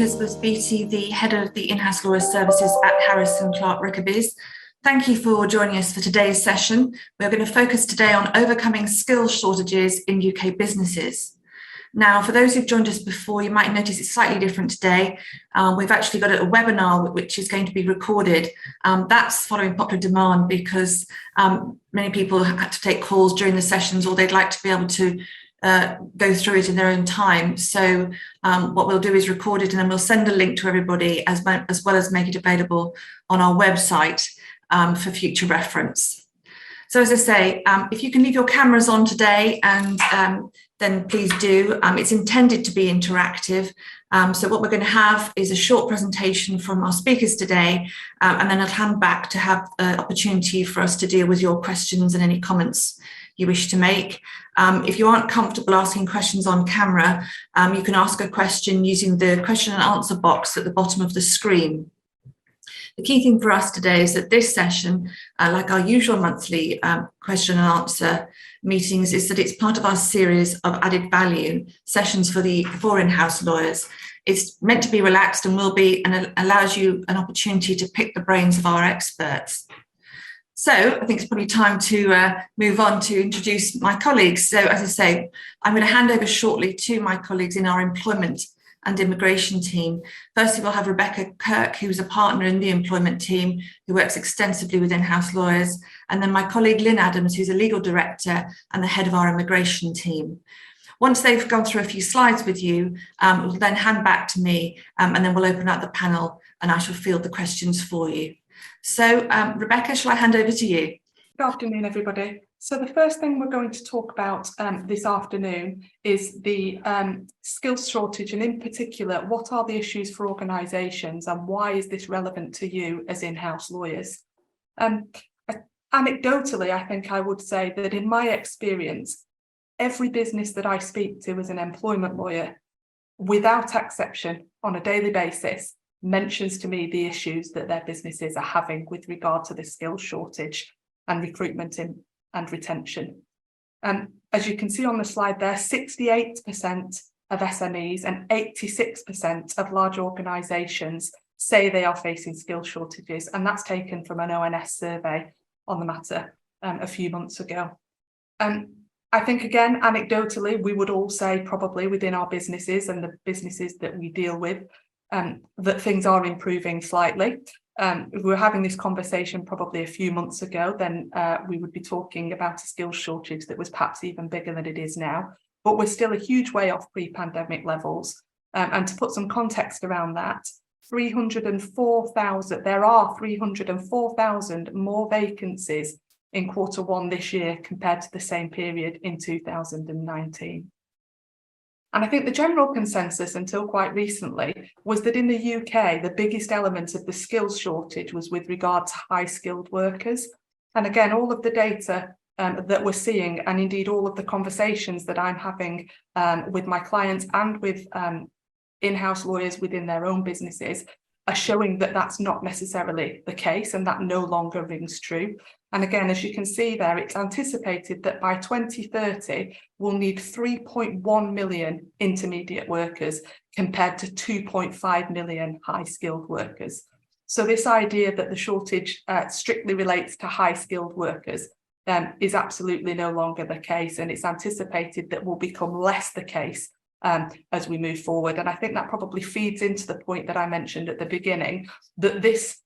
Elizabeth Beatty, the Head of the In-House Lawyer Services at Harris & Clark Rickaby's. Thank you for joining us for today's session. We're going to focus today on overcoming skills shortages in UK businesses. Now, for those who've joined us before, you might notice it's slightly different today. We've actually got a webinar which is going to be recorded. That's following popular demand because many people had to take calls during the sessions, or they'd like to be able to go through it in their own time. So what we'll do is record it, and then we'll send a link to everybody as well as make it available on our website for future reference. So as I say, if you can leave your cameras on today, and then please do. It's intended to be interactive. So what we're going to have is a short presentation from our speakers today, and then I'll hand back to have an opportunity for us to deal with your questions and any comments you wish to make. If you aren't comfortable asking questions on camera, you can ask a question using the question and answer box at the bottom of the screen. The key thing for us today is that this session, like our usual monthly question and answer meetings, is that it's part of our series of added value sessions for in-house lawyers. It's meant to be relaxed and will be, and allows you an opportunity to pick the brains of our experts. So I think it's probably time to move on to introduce my colleagues. So as I say, I'm going to hand over shortly to my colleagues in our employment and immigration team. Firstly, we'll have Rebecca Kirk, who's a partner in the employment team, who works extensively with in-house lawyers. And then my colleague Lynne Adams, who's a legal director and the head of our immigration team. Once they've gone through a few slides with you, we'll then hand back to me, and then we'll open up the panel and I shall field the questions for you. So, Rebecca, shall I hand over to you? Good afternoon, everybody. So the first thing we're going to talk about this afternoon is the skills shortage, and in particular, what are the issues for organisations and why is this relevant to you as in-house lawyers? Anecdotally, I think I would say that in my experience, every business that I speak to as an employment lawyer, without exception, on a daily basis, mentions to me the issues that their businesses are having with regard to the skills shortage and recruitment and retention. As you can see on the slide there, 68% of SMEs and 86% of large organisations say they are facing skills shortages, and that's taken from an ONS survey on the matter a few months ago. I think, again, anecdotally, we would all say probably within our businesses and the businesses that we deal with, that things are improving slightly. If we were having this conversation probably a few months ago, then we would be talking about a skills shortage that was perhaps even bigger than it is now. But we're still a huge way off pre-pandemic levels. And to put some context around that, there are 304,000 more vacancies in Q1 this year compared to the same period in 2019. And I think the general consensus until quite recently was that in the UK, the biggest element of the skills shortage was with regard to high skilled workers. And again, all of the data that we're seeing, and indeed all of the conversations that I'm having with my clients and with in-house lawyers within their own businesses, are showing that that's not necessarily the case, and that no longer rings true. And again, as you can see there, it's anticipated that by 2030, we'll need 3.1 million intermediate workers compared to 2.5 million high-skilled workers. So this idea that the shortage strictly relates to high-skilled workers is absolutely no longer the case, and it's anticipated that will become less the case as we move forward. And I think that probably feeds into the point that I mentioned at the beginning, that this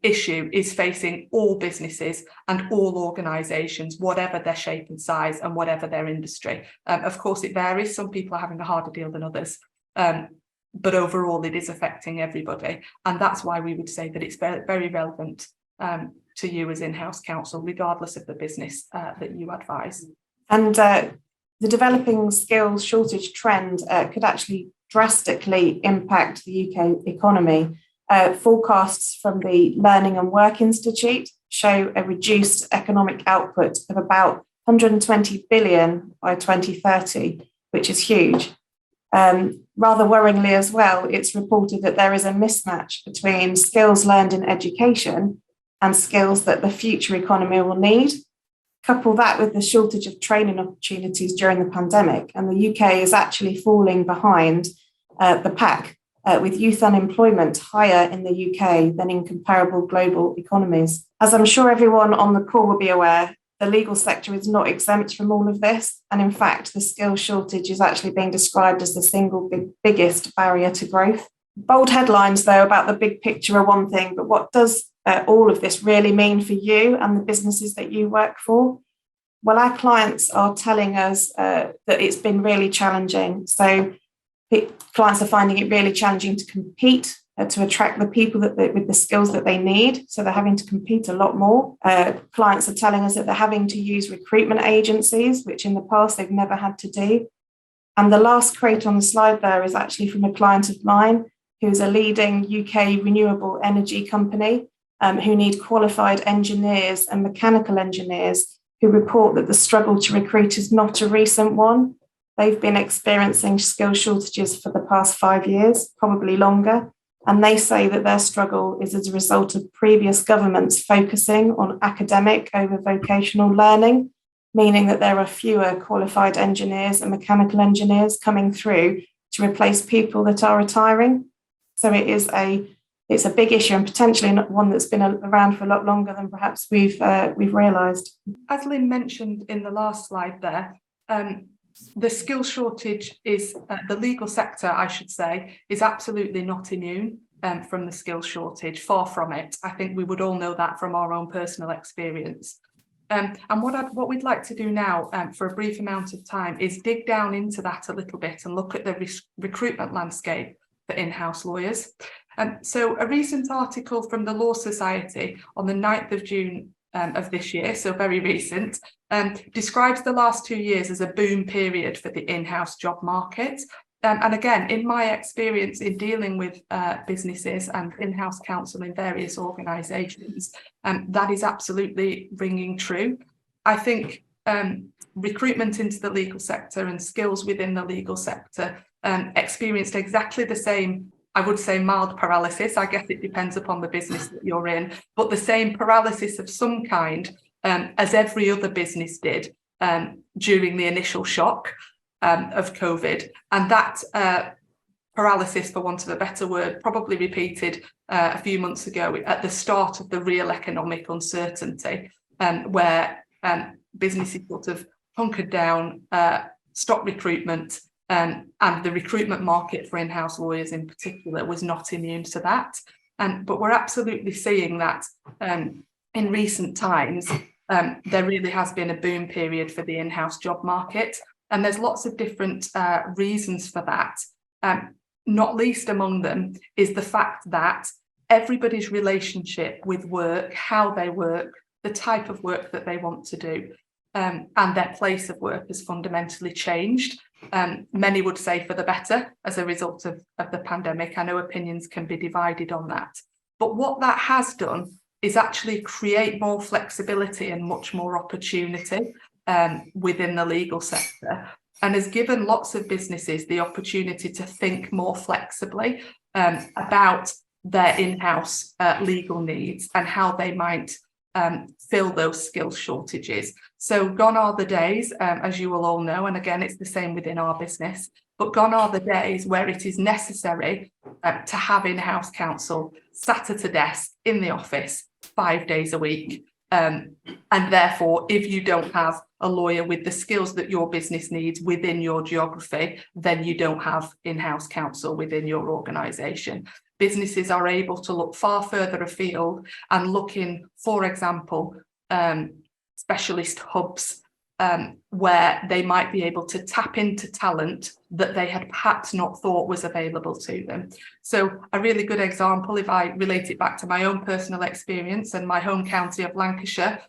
issue is facing all businesses and all organisations, whatever their shape and size and whatever their industry. Of course, it varies. Some people are having a harder deal than others. But overall, it is affecting everybody. And that's why we would say that it's very, very relevant to you as in-house counsel, regardless of the business that you advise. And the developing skills shortage trend could actually drastically impact the UK economy. Forecasts from the Learning and Work Institute show a reduced economic output of about 120 billion by 2030, which is huge. Rather worryingly as well, it's reported that there is a mismatch between skills learned in education and skills that the future economy will need. Couple that with the shortage of training opportunities during the pandemic, and the UK is actually falling behind the pack with youth unemployment higher in the UK than in comparable global economies. As I'm sure everyone on the call will be aware, the legal sector is not exempt from all of this. And in fact, the skills shortage is actually being described as the single biggest barrier to growth. Bold headlines, though, about the big picture are one thing, but what does all of this really mean for you and the businesses that you work for? Well, our clients are telling us that it's been really challenging. So clients are finding it really challenging to compete, to attract the people with the skills that they need. So they're having to compete a lot more. Clients are telling us that they're having to use recruitment agencies, which in the past they've never had to do. And the last quote on the slide there is actually from a client of mine who's a leading UK renewable energy company who need qualified engineers and mechanical engineers, who report that the struggle to recruit is not a recent one. They've been experiencing skill shortages for the past 5 years, probably longer. And they say that their struggle is as a result of previous governments focusing on academic over vocational learning, meaning that there are fewer qualified engineers and mechanical engineers coming through to replace people that are retiring. So it's a big issue, and potentially one that's been around for a lot longer than perhaps we've realised. As Lynn mentioned in the last slide there, the skill shortage is, the legal sector, I should say, is absolutely not immune from the skill shortage, far from it. I think we would all know that from our own personal experience. And what we'd like to do now for a brief amount of time is dig down into that a little bit and look at the recruitment landscape for in-house lawyers. So a recent article from the Law Society on the 9th of June of this year, so very recent, describes the last 2 years as a boom period for the in-house job market. And again, in my experience in dealing with businesses and in-house counsel in various organisations, that is absolutely ringing true. I think recruitment into the legal sector and skills within the legal sector experienced exactly the same, I would say, mild paralysis. I guess it depends upon the business that you're in, but the same paralysis of some kind as every other business did during the initial shock of COVID. And that paralysis, for want of a better word, probably repeated a few months ago at the start of the real economic uncertainty, where businesses sort of hunkered down, stopped recruitment, and the recruitment market for in-house lawyers in particular was not immune to that. But we're absolutely seeing that in recent times, there really has been a boom period for the in-house job market. And there's lots of different reasons for that. Not least among them is the fact that everybody's relationship with work, how they work, the type of work that they want to do, and their place of work has fundamentally changed. Many would say for the better as a result of the pandemic. I know opinions can be divided on that. But what that has done is actually create more flexibility and much more opportunity within the legal sector, and has given lots of businesses the opportunity to think more flexibly about their in-house legal needs and how they might fill those skill shortages. So gone are the days, as you will all know, and again, it's the same within our business, but gone are the days where it is necessary to have in-house counsel sat at a desk in the office 5 days a week. And therefore, if you don't have a lawyer with the skills that your business needs within your geography, then you don't have in-house counsel within your organisation. Businesses are able to look far further afield and look in, for example, specialist hubs where they might be able to tap into talent that they had perhaps not thought was available to them. So a really good example, if I relate it back to my own personal experience and my home county of Lancashire,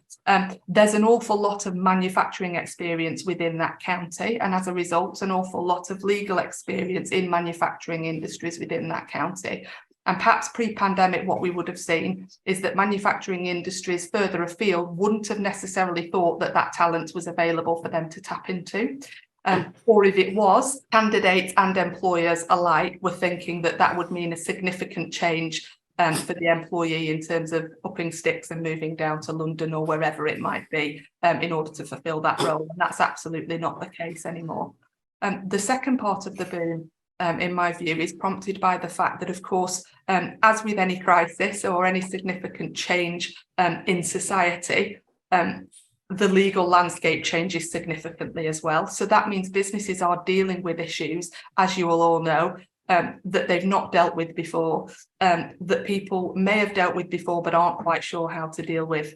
there's an awful lot of manufacturing experience within that county, and as a result, an awful lot of legal experience in manufacturing industries within that county. And perhaps pre-pandemic, what we would have seen is that manufacturing industries further afield wouldn't have necessarily thought that that talent was available for them to tap into. Or if it was, candidates and employers alike were thinking that that would mean a significant change for the employee in terms of upping sticks and moving down to London or wherever it might be in order to fulfil that role. And that's absolutely not the case anymore. The second part of the boom in my view, is prompted by the fact that, of course, as with any crisis or any significant change in society, the legal landscape changes significantly as well. So that means businesses are dealing with issues, as you will all know, that they've not dealt with before, that people may have dealt with before but aren't quite sure how to deal with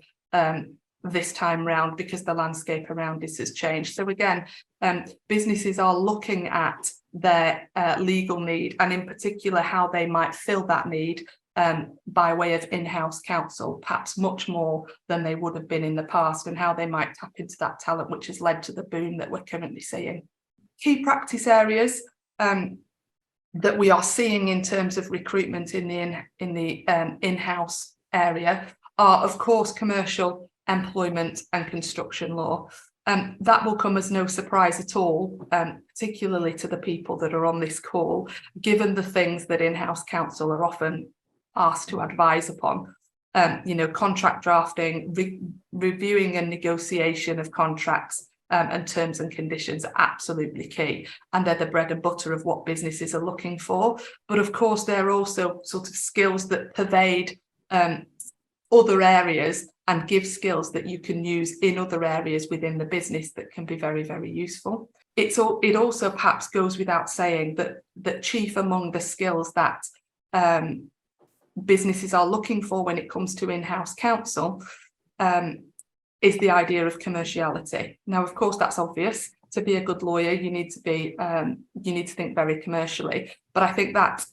this time round because the landscape around us has changed. So again, businesses are looking at their legal need, and in particular how they might fill that need by way of in-house counsel, perhaps much more than they would have been in the past, and how they might tap into that talent, which has led to the boom that we're currently seeing. Key practice areas that we are seeing in terms of recruitment in the in-house area are, of course, commercial, employment and construction law. That will come as no surprise at all, particularly to the people that are on this call, given the things that in-house counsel are often asked to advise upon. Contract drafting, reviewing and negotiation of contracts and terms and conditions are absolutely key. And they're the bread and butter of what businesses are looking for. But of course, there are also sort of skills that pervade other areas and give skills that you can use in other areas within the business that can be very, very useful. It also perhaps goes without saying that chief among the skills that businesses are looking for when it comes to in-house counsel is the idea of commerciality. Now, of course, that's obvious. To be a good lawyer, you need to think very commercially. But I think that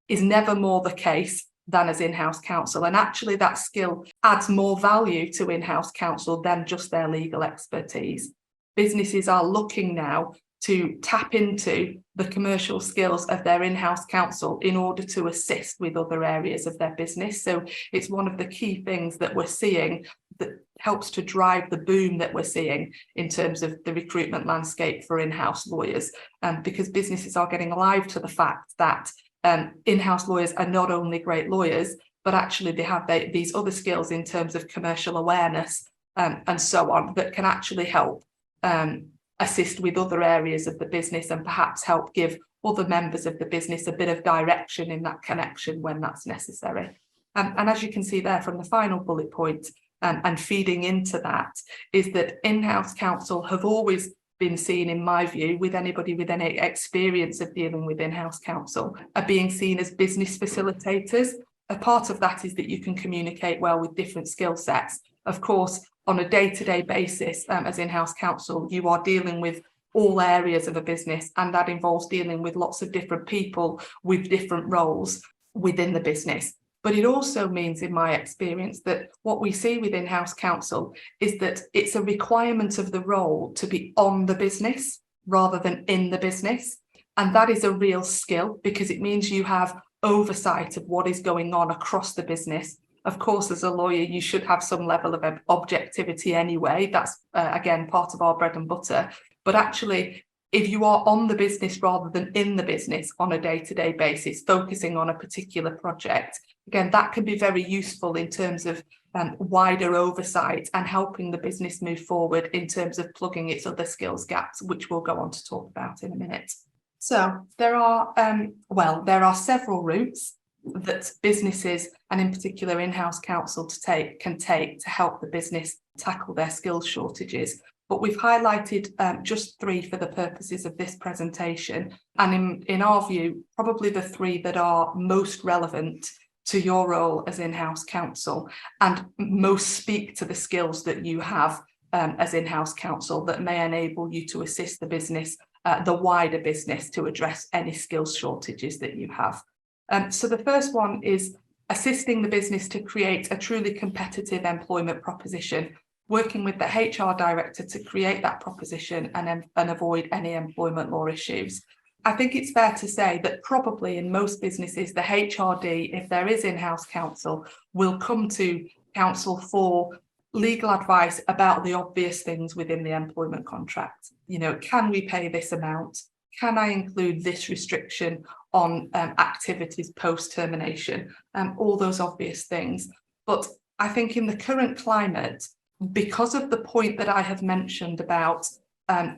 is never more the case than as in-house counsel. And actually that skill adds more value to in-house counsel than just their legal expertise. Businesses are looking now to tap into the commercial skills of their in-house counsel in order to assist with other areas of their business. So it's one of the key things that we're seeing that helps to drive the boom that we're seeing in terms of the recruitment landscape for in-house lawyers, because businesses are getting alive to the fact that in-house lawyers are not only great lawyers, but actually they have these other skills in terms of commercial awareness and so on that can actually help assist with other areas of the business and perhaps help give other members of the business a bit of direction in that connection when that's necessary. And as you can see there from the final bullet point, and feeding into that, is that in-house counsel have always been seen, in my view, with anybody with any experience of dealing with in-house counsel, are being seen as business facilitators. A part of that is that you can communicate well with different skill sets. Of course, on a day-to-day basis, as in-house counsel, you are dealing with all areas of a business, and that involves dealing with lots of different people with different roles within the business. But it also means, in my experience, that what we see with in-house counsel is that it's a requirement of the role to be on the business rather than in the business. And that is a real skill, because it means you have oversight of what is going on across the business. Of course, as a lawyer, you should have some level of objectivity anyway. That's, again, part of our bread and butter. But actually, if you are on the business rather than in the business on a day-to-day basis, focusing on a particular project, again, that can be very useful in terms of wider oversight and helping the business move forward in terms of plugging its other skills gaps, which we'll go on to talk about in a minute. So there are several routes that businesses, and in particular in-house counsel, can take to help the business tackle their skills shortages. But we've highlighted just three for the purposes of this presentation. And in our view, probably the three that are most relevant to your role as in-house counsel and most speak to the skills that you have as in-house counsel that may enable you to assist the business, the wider business, to address any skills shortages that you have. So the first one is assisting the business to create a truly competitive employment proposition, working with the HR director to create that proposition and avoid any employment law issues. I think it's fair to say that probably in most businesses, the HRD, if there is in-house counsel, will come to counsel for legal advice about the obvious things within the employment contract. Can we pay this amount? Can I include this restriction on activities post-termination? All those obvious things. But I think in the current climate, because of the point that I have mentioned about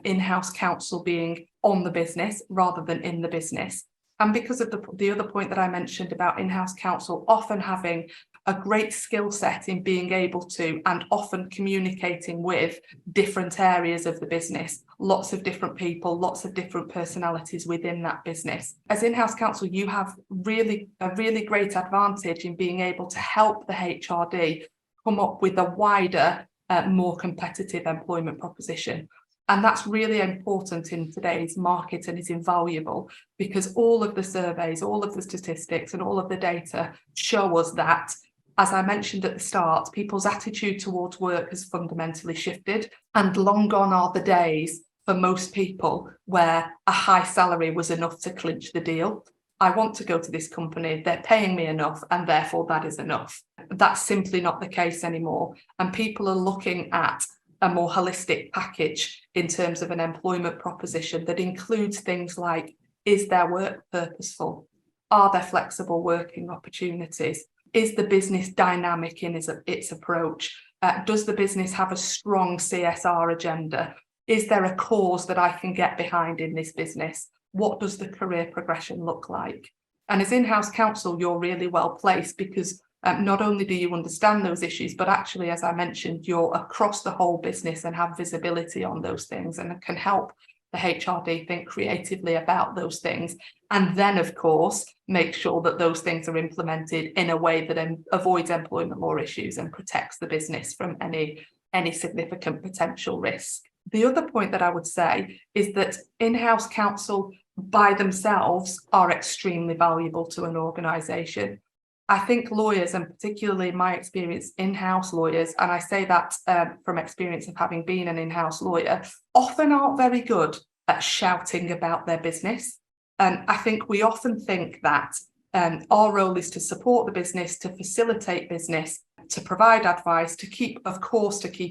in-house counsel being on the business rather than in the business. And because of the other point that I mentioned about in-house counsel often having a great skill set in being able to and often communicating with different areas of the business, lots of different people, lots of different personalities within that business. As in-house counsel, you have a really great advantage in being able to help the HRD come up with a wider, more competitive employment proposition. And that's really important in today's market and is invaluable because all of the surveys, all of the statistics and all of the data show us that, as I mentioned at the start, people's attitude towards work has fundamentally shifted, and long gone are the days for most people where a high salary was enough to clinch the deal. I want to go to this company, they're paying me enough, and therefore that is enough. That's simply not the case anymore. And people are looking at a more holistic package in terms of an employment proposition that includes things like, is their work purposeful? Are there flexible working opportunities? Is the business dynamic in its approach? Does the business have a strong CSR agenda? Is there a cause that I can get behind in this business? What does the career progression look like? And as in-house counsel, you're really well placed because not only do you understand those issues, but actually, as I mentioned, you're across the whole business and have visibility on those things and can help the HRD think creatively about those things. And then, of course, make sure that those things are implemented in a way that avoids employment law issues and protects the business from any significant potential risk. The other point that I would say is that in-house counsel by themselves are extremely valuable to an organisation. I think lawyers, and particularly in my experience, in-house lawyers, and I say that from experience of having been an in-house lawyer, often aren't very good at shouting about their business. And I think we often think that our role is to support the business, to facilitate business, to provide advice, to keep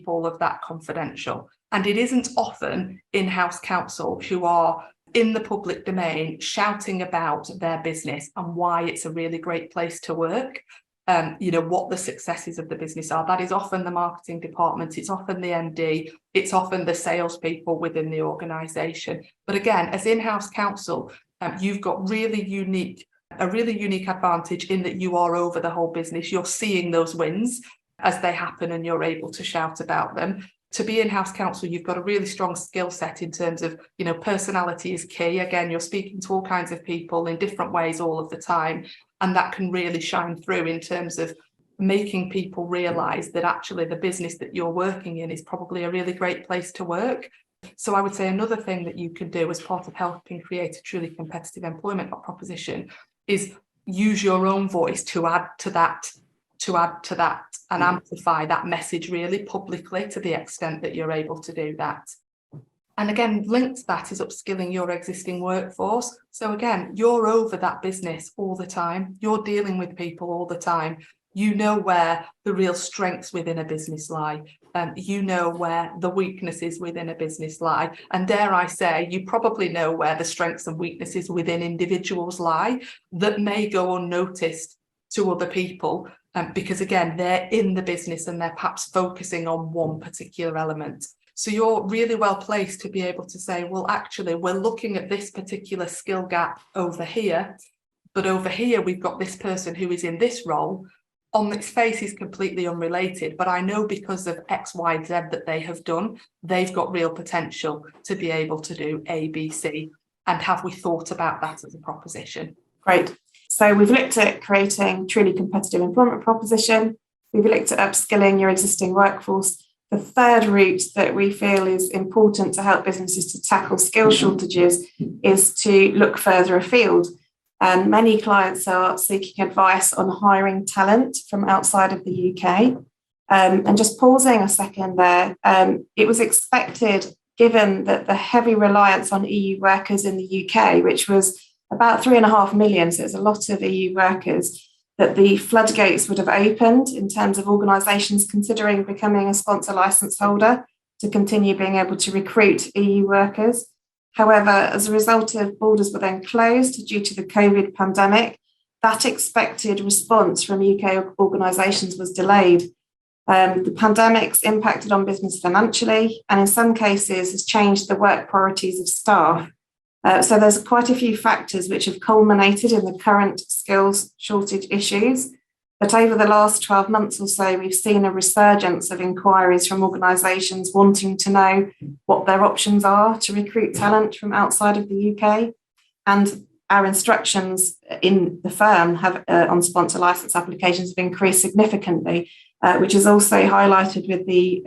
all of that confidential. And it isn't often in-house counsel who are in the public domain shouting about their business and why it's a really great place to work, what the successes of the business are. That is often the marketing department, it's often the MD, it's often the salespeople within the organisation. But again, as in-house counsel, you've got a really unique advantage in that you are over the whole business. You're seeing those wins as they happen and you're able to shout about them. To be in-house counsel, you've got a really strong skill set in terms of, personality is key. Again, you're speaking to all kinds of people in different ways all of the time. And that can really shine through in terms of making people realise that actually the business that you're working in is probably a really great place to work. So I would say another thing that you can do as part of helping create a truly competitive employment proposition is use your own voice to add to that and amplify that message really publicly to the extent that you're able to do that. And again, linked to that is upskilling your existing workforce. So again, you're over that business all the time. You're dealing with people all the time. You know where the real strengths within a business lie. You know where the weaknesses within a business lie. And dare I say, you probably know where the strengths and weaknesses within individuals lie that may go unnoticed to other people. Because again, they're in the business and they're perhaps focusing on one particular element. So you're really well placed to be able to say, well, actually, we're looking at this particular skill gap over here, but over here, we've got this person who is in this role. On its face is completely unrelated, but I know because of X, Y, Z that they have done, they've got real potential to be able to do A, B, C. And have we thought about that as a proposition? Great. So we've looked at creating truly competitive employment proposition. We've looked at upskilling your existing workforce. The third route that we feel is important to help businesses to tackle skill shortages is to look further afield. And many clients are seeking advice on hiring talent from outside of the UK. And just pausing a second there, it was expected, given that the heavy reliance on EU workers in the UK, which was about 3.5 million, so it's a lot of EU workers, that the floodgates would have opened in terms of organisations considering becoming a sponsor licence holder to continue being able to recruit EU workers. However, as a result of borders were then closed due to the COVID pandemic, that expected response from UK organisations was delayed. The pandemic's impacted on business financially, and in some cases has changed the work priorities of staff. So there's quite a few factors which have culminated in the current skills shortage issues. But over the last 12 months or so, we've seen a resurgence of inquiries from organisations wanting to know what their options are to recruit talent from outside of the UK. And our instructions in the firm have on sponsor licence applications have increased significantly, which is also highlighted with the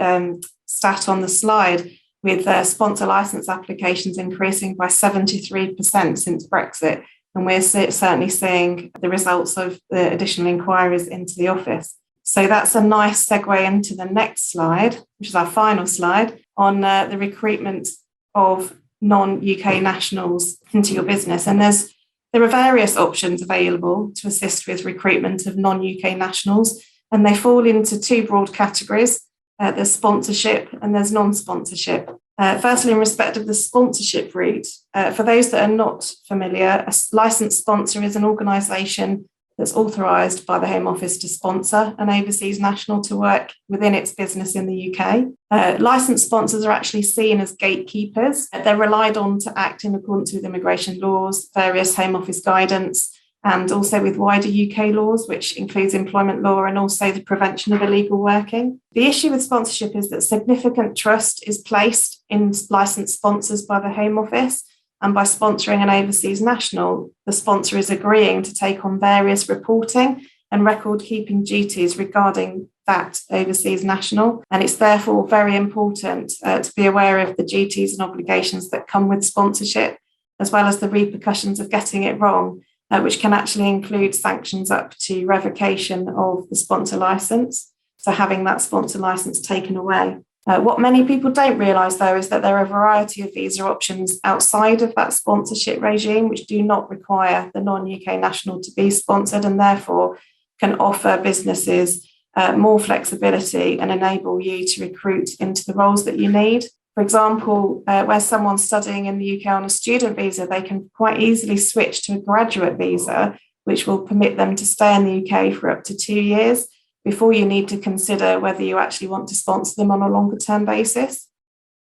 stat on the slide, with sponsor licence applications increasing by 73% since Brexit. And we're certainly seeing the results of the additional inquiries into the office. So that's a nice segue into the next slide, which is our final slide, on the recruitment of non-UK nationals into your business. And there are various options available to assist with recruitment of non-UK nationals, and they fall into two broad categories. There's sponsorship and there's non-sponsorship. Firstly, in respect of the sponsorship route, for those that are not familiar, a licensed sponsor is an organisation that's authorised by the Home Office to sponsor an overseas national to work within its business in the UK. Licensed sponsors are actually seen as gatekeepers. They're relied on to act in accordance with immigration laws, various Home Office guidance, and also with wider UK laws, which includes employment law and also the prevention of illegal working. The issue with sponsorship is that significant trust is placed in licensed sponsors by the Home Office, and by sponsoring an overseas national, the sponsor is agreeing to take on various reporting and record-keeping duties regarding that overseas national. And it's therefore very important to be aware of the duties and obligations that come with sponsorship, as well as the repercussions of getting it wrong, which can actually include sanctions up to revocation of the sponsor licence, so having that sponsor licence taken away. What many people don't realise, though, is that there are a variety of visa options outside of that sponsorship regime, which do not require the non-UK national to be sponsored, and therefore can offer businesses more flexibility and enable you to recruit into the roles that you need. For example, where someone's studying in the UK on a student visa, they can quite easily switch to a graduate visa, which will permit them to stay in the UK for up to 2 years before you need to consider whether you actually want to sponsor them on a longer term basis.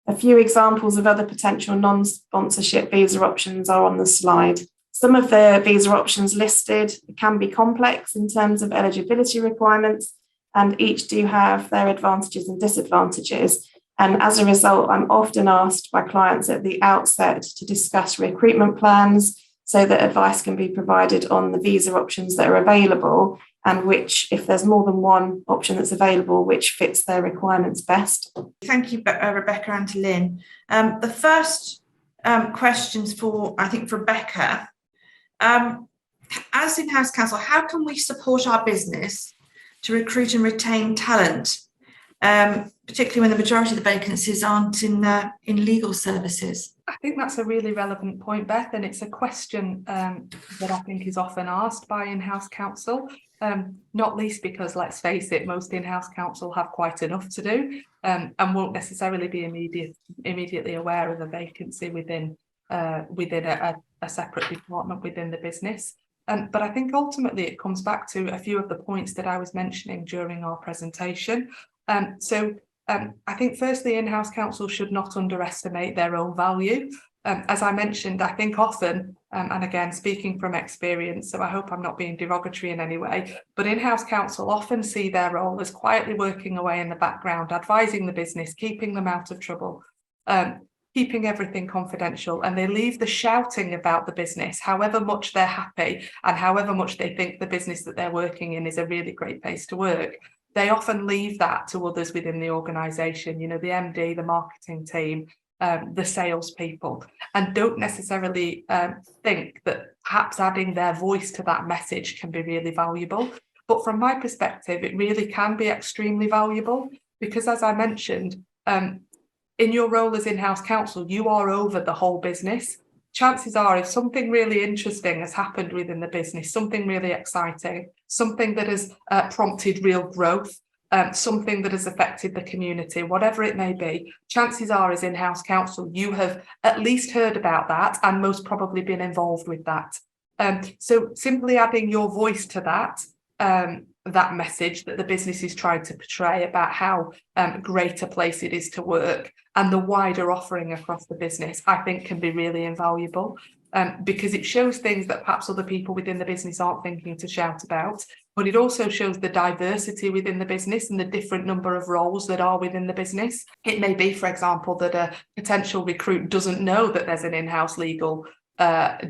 A few examples of other potential non-sponsorship visa options are on the slide. Some of the visa options listed can be complex in terms of eligibility requirements, and each do have their advantages and disadvantages. And as a result, I'm often asked by clients at the outset to discuss recruitment plans so that advice can be provided on the visa options that are available, and which, if there's more than one option that's available, which fits their requirements best. Thank you, Rebecca and to Lynn. The first questions for Rebecca. As in-house counsel, how can we support our business to recruit and retain talent, particularly when the majority of the vacancies aren't in legal services? I think that's a really relevant point, Beth, and it's a question that I think is often asked by in-house counsel, not least because, let's face it, most in-house counsel have quite enough to do and won't necessarily be immediately aware of a vacancy within a separate department within the business. But I think ultimately it comes back to a few of the points that I was mentioning during our presentation. I think firstly, in-house counsel should not underestimate their own value. As I mentioned, I think often, and again, speaking from experience, so I hope I'm not being derogatory in any way, but in-house counsel often see their role as quietly working away in the background, advising the business, keeping them out of trouble, keeping everything confidential, and they leave the shouting about the business, however much they're happy and however much they think the business that they're working in is a really great place to work. They often leave that to others within the organisation, the MD, the marketing team, the salespeople, and don't necessarily think that perhaps adding their voice to that message can be really valuable. But from my perspective, it really can be extremely valuable because, as I mentioned, in your role as in-house counsel, you are over the whole business. Chances are, if something really interesting has happened within the business, something really exciting, something that has prompted real growth, something that has affected the community, whatever it may be, chances are as in-house counsel, you have at least heard about that and most probably been involved with that. So simply adding your voice to that that message that the business is trying to portray about how great a place it is to work, and the wider offering across the business, I think can be really invaluable, because it shows things that perhaps other people within the business aren't thinking to shout about, but it also shows the diversity within the business and the different number of roles that are within the business. It may be, for example, that a potential recruit doesn't know that there's an in-house legal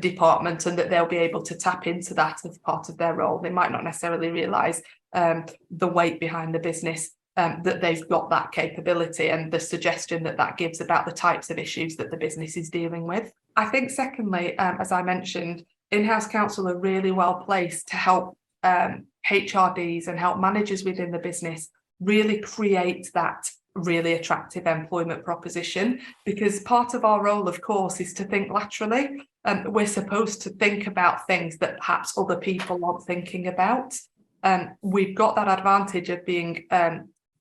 department, and that they'll be able to tap into that as part of their role. They might not necessarily realise the weight behind the business, that they've got that capability, and the suggestion that that gives about the types of issues that the business is dealing with. I think secondly, as I mentioned, in-house counsel are really well placed to help HRDs and help managers within the business really create that really attractive employment proposition, because part of our role, of course, is to think laterally. We're supposed to think about things that perhaps other people aren't thinking about. We've got that advantage of being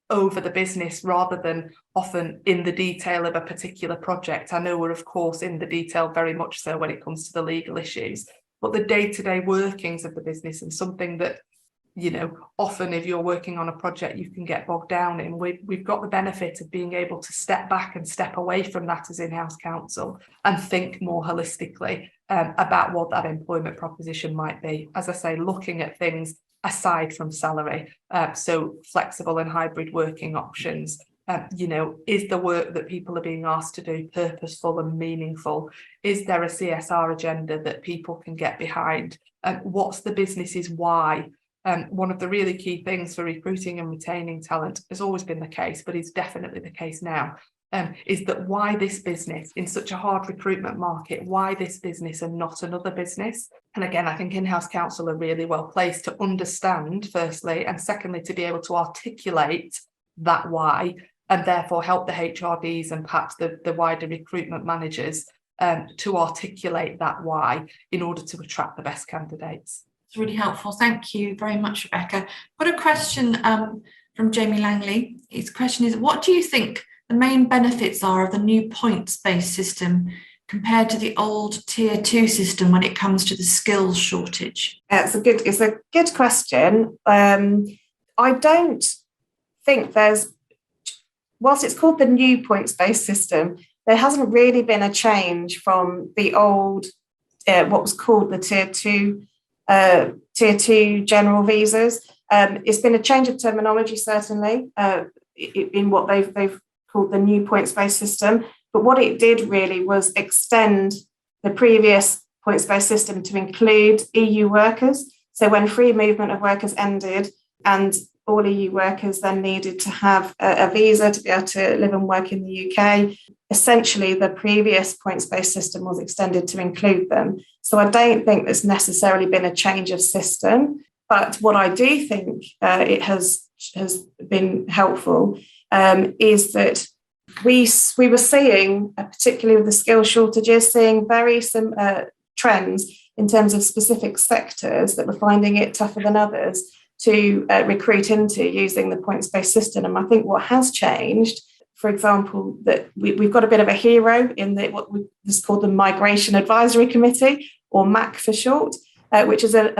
over the business rather than often in the detail of a particular project. I know we're, of course, in the detail very much so when it comes to the legal issues, but the day-to-day workings of the business, and something that, you know, often if you're working on a project you can get bogged down in. We've got the benefit of being able to step back and step away from that as in-house counsel and think more holistically about what that employment proposition might be. As I say, looking at things aside from salary, so flexible and hybrid working options. You know, is the work that people are being asked to do purposeful and meaningful? Is there a CSR agenda that people can get behind? What's the business's why? One of the really key things for recruiting and retaining talent has always been the case, but is definitely the case now, is that why this business in such a hard recruitment market, why this business and not another business? And again, I think in-house counsel are really well placed to understand, firstly, and secondly, to be able to articulate that why, and therefore help the HRDs and perhaps the wider recruitment managers to articulate that why in order to attract the best candidates. It's really helpful. Thank you very much, Rebecca. Got a question from Jamie Langley. His question is, what do you think the main benefits are of the new points-based system compared to the old tier 2 system when it comes to the skills shortage? It's a good question. I don't think whilst it's called the new points-based system, there hasn't really been a change from the old, what was called the tier 2 general visas. It's been a change of terminology, certainly, in what they've called the new points-based system. But what it did really was extend the previous points-based system to include EU workers. So when free movement of workers ended and all EU workers then needed to have a visa to be able to live and work in the UK, essentially the previous points-based system was extended to include them. So I don't think there's necessarily been a change of system. But what I do think it has been helpful is that we were seeing, particularly with the skill shortages, seeing very similar trends in terms of specific sectors that were finding it tougher than others to recruit into using the points-based system. And I think what has changed, for example, that we've got a bit of a hero in what is called the Migration Advisory Committee, or MAC for short, which is an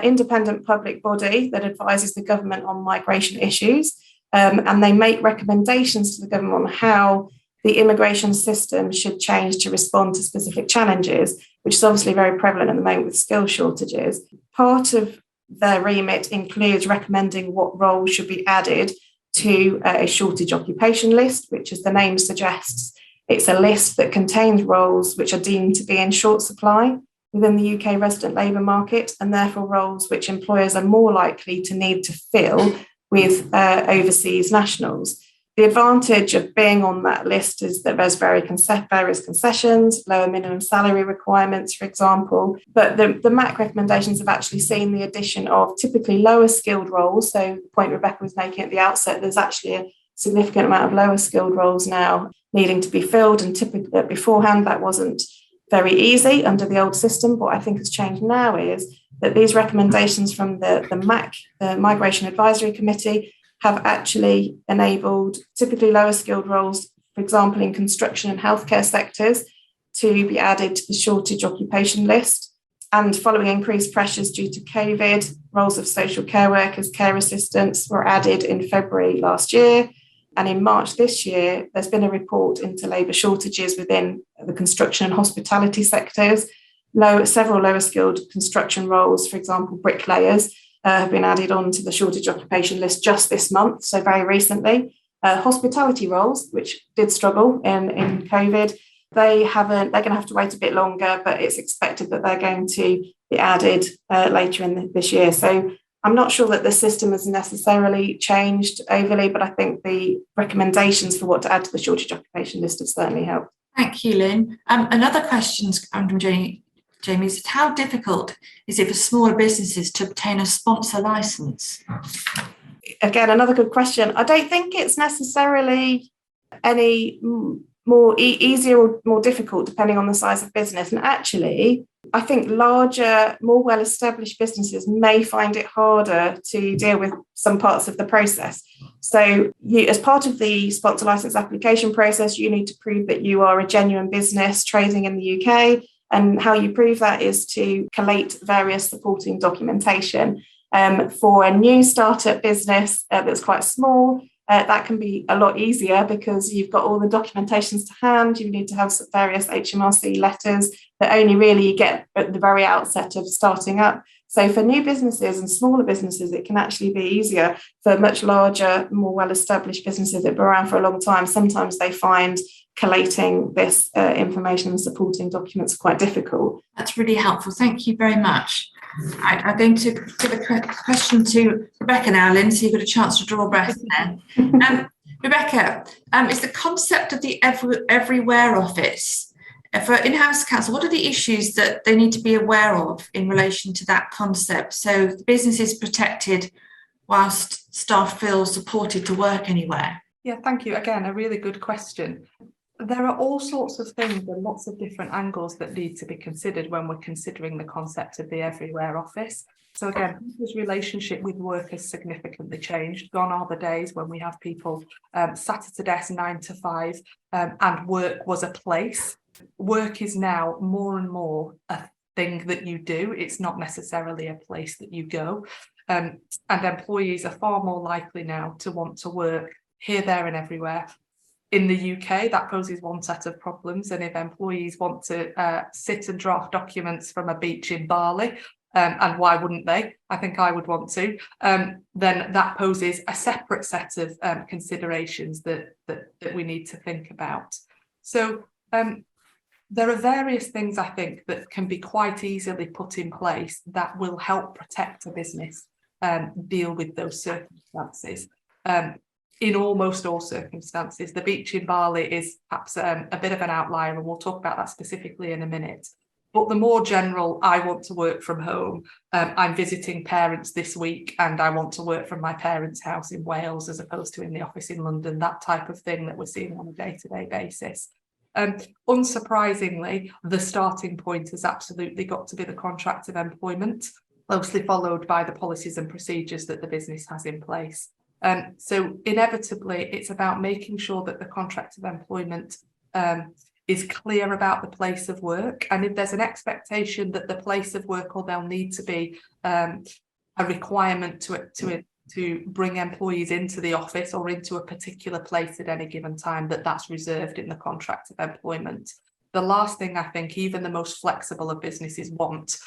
independent public body that advises the government on migration issues. And they make recommendations to the government on how the immigration system should change to respond to specific challenges, which is obviously very prevalent at the moment with skill shortages. Part of their remit includes recommending what roles should be added to a shortage occupation list, which, as the name suggests, it's a list that contains roles which are deemed to be in short supply within the UK resident labour market, and therefore roles which employers are more likely to need to fill with overseas nationals. The advantage of being on that list is that there's various concessions, lower minimum salary requirements, for example. But the MAC recommendations have actually seen the addition of typically lower skilled roles. So the point Rebecca was making at the outset, there's actually a significant amount of lower skilled roles now needing to be filled. And typically beforehand, that wasn't very easy under the old system. What I think has changed now is that these recommendations from the MAC, the Migration Advisory Committee, have actually enabled typically lower skilled roles, for example, in construction and healthcare sectors, to be added to the shortage occupation list. And following increased pressures due to COVID, roles of social care workers, care assistants were added in February last year. And in March this year, there's been a report into labour shortages within the construction and hospitality sectors. Several lower skilled construction roles, for example, bricklayers, have been added onto the shortage occupation list just this month, so very recently. Hospitality roles, which did struggle in COVID, they're going to have to wait a bit longer, but it's expected that they're going to be added later in this year. So I'm not sure that the system has necessarily changed overly, but I think the recommendations for what to add to the shortage occupation list have certainly helped. Thank you, Lynn. Another question from Jamie is, how difficult is it for smaller businesses to obtain a sponsor licence? Again, another good question. I don't think it's necessarily any more easier or more difficult depending on the size of business. And actually, I think larger, more well-established businesses may find it harder to deal with some parts of the process. So as part of the sponsor licence application process, you need to prove that you are a genuine business trading in the UK. And how you prove that is to collate various supporting documentation. For a new startup business that's quite small, that can be a lot easier because you've got all the documentations to hand. You need to have various HMRC letters that only really you get at the very outset of starting up. So for new businesses and smaller businesses, it can actually be easier. For much larger, more well-established businesses that have been around for a long time, sometimes they find collating this information and supporting documents quite difficult. That's really helpful. Thank you very much. I'm going to give a question to Rebecca now, Lynn, so you've got a chance to draw a breath there. Rebecca, is the concept of the everywhere office for in-house counsel, what are the issues that they need to be aware of in relation to that concept? So the business is protected whilst staff feel supported to work anywhere. Yeah, thank you. Again, a really good question. There are all sorts of things and lots of different angles that need to be considered when we're considering the concept of the everywhere office. So again, people's relationship with work has significantly changed. Gone are the days when we have people sat at a desk 9 to 5 and work was a place. Work is now more and more a thing that you do. It's not necessarily a place that you go. And employees are far more likely now to want to work here, there and everywhere. In the UK, that poses one set of problems. And if employees want to sit and draft documents from a beach in Bali, and why wouldn't they? I think I would want to. Then that poses a separate set of considerations that we need to think about. So there are various things, I think, that can be quite easily put in place that will help protect a business deal with those circumstances. In almost all circumstances, the beach in Bali is perhaps a bit of an outlier, and we'll talk about that specifically in a minute. But the more general, I want to work from home, I'm visiting parents this week and I want to work from my parents' house in Wales as opposed to in the office in London, that type of thing that we're seeing on a day-to-day basis. Unsurprisingly, the starting point has absolutely got to be the contract of employment, closely followed by the policies and procedures that the business has in place. So inevitably, it's about making sure that the contract of employment is clear about the place of work. And if there's an expectation that the place of work, or there'll need to be a requirement to bring employees into the office or into a particular place at any given time, that's reserved in the contract of employment. The last thing I think even the most flexible of businesses want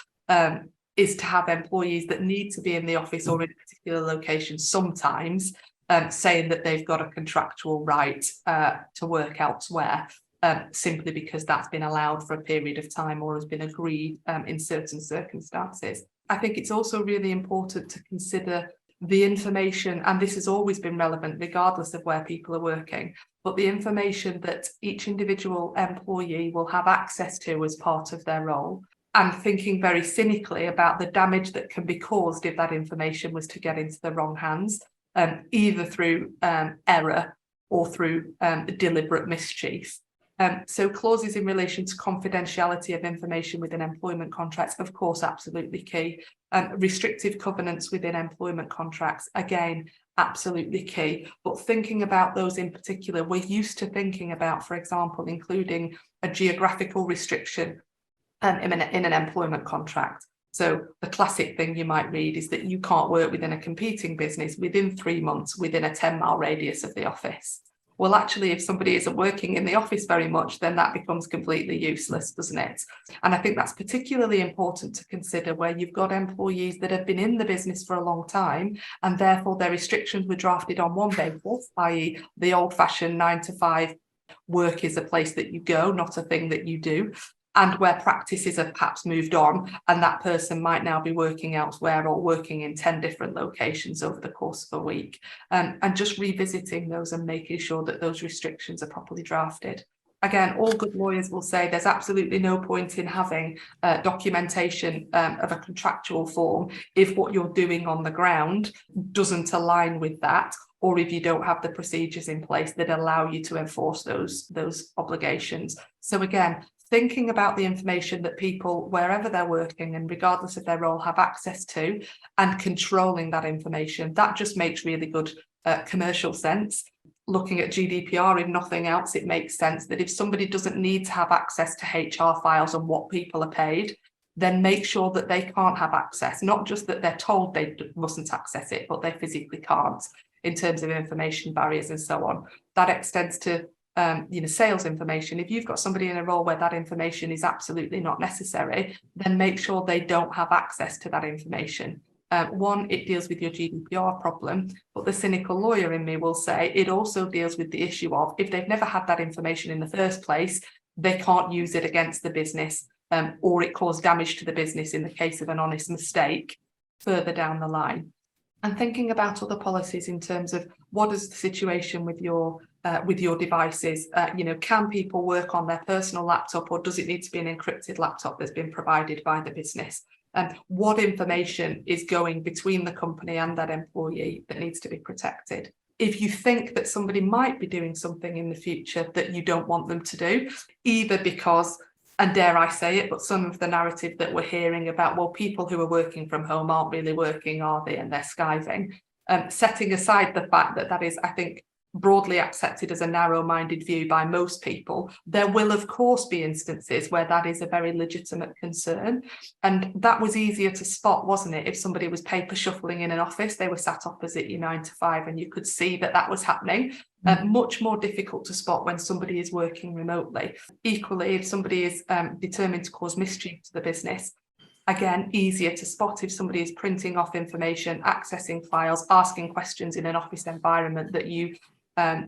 is to have employees that need to be in the office or in a particular location sometimes saying that they've got a contractual right to work elsewhere simply because that's been allowed for a period of time or has been agreed in certain circumstances. I think it's also really important to consider the information, and this has always been relevant regardless of where people are working, but the information that each individual employee will have access to as part of their role, and thinking very cynically about the damage that can be caused if that information was to get into the wrong hands, either through error or through deliberate mischief. So clauses in relation to confidentiality of information within employment contracts, of course, absolutely key. Restrictive covenants within employment contracts, again, absolutely key. But thinking about those in particular, we're used to thinking about, for example, including a geographical restriction in an employment contract. So the classic thing you might read is that you can't work within a competing business within 3 months within a 10-mile radius of the office. Well, actually, if somebody isn't working in the office very much, then that becomes completely useless, doesn't it? And I think that's particularly important to consider where you've got employees that have been in the business for a long time, and therefore their restrictions were drafted on one basis, i.e. the old-fashioned 9 to 5 work is a place that you go, not a thing that you do. And where practices have perhaps moved on, and that person might now be working elsewhere or working in 10 different locations over the course of a week, and just revisiting those and making sure that those restrictions are properly drafted. Again, all good lawyers will say there's absolutely no point in having documentation of a contractual form if what you're doing on the ground doesn't align with that, or if you don't have the procedures in place that allow you to enforce those obligations. So again, thinking about the information that people, wherever they're working and regardless of their role, have access to, and controlling that information, that just makes really good commercial sense. Looking at GDPR, if nothing else, it makes sense that if somebody doesn't need to have access to HR files and what people are paid, then make sure that they can't have access, not just that they're told they mustn't access it, but they physically can't, in terms of information barriers and so on. That extends to sales information. If you've got somebody in a role where that information is absolutely not necessary, then make sure they don't have access to that information. One, it deals with your GDPR problem, but the cynical lawyer in me will say it also deals with the issue of if they've never had that information in the first place, they can't use it against the business, or it caused damage to the business in the case of an honest mistake further down the line. And thinking about other policies in terms of what is the situation with your devices, can people work on their personal laptop, or does it need to be an encrypted laptop that's been provided by the business? And what information is going between the company and that employee that needs to be protected? If you think that somebody might be doing something in the future that you don't want them to do, either because, and dare I say it, but some of the narrative that we're hearing about, well, people who are working from home aren't really working, are they? And they're skiving. Setting aside the fact that that is, I think, broadly accepted as a narrow-minded view by most people, there will of course be instances where that is a very legitimate concern, and that was easier to spot, wasn't it? If somebody was paper shuffling in an office, they were sat opposite you 9 to 5 and you could see that that was happening. Much more difficult to spot when somebody is working remotely. Equally, if somebody is determined to cause mischief to the business, again, easier to spot if somebody is printing off information, accessing files, asking questions in an office environment that you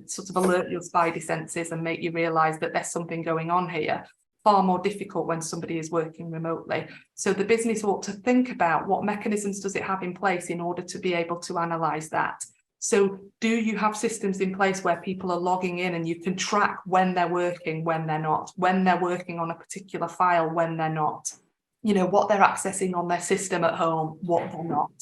sort of alert your spidey senses and make you realise that there's something going on here. Far more difficult when somebody is working remotely. So the business ought to think about what mechanisms does it have in place in order to be able to analyse that. So do you have systems in place where people are logging in and you can track when they're working, when they're not, when they're working on a particular file, when they're not, what they're accessing on their system at home, what they're not.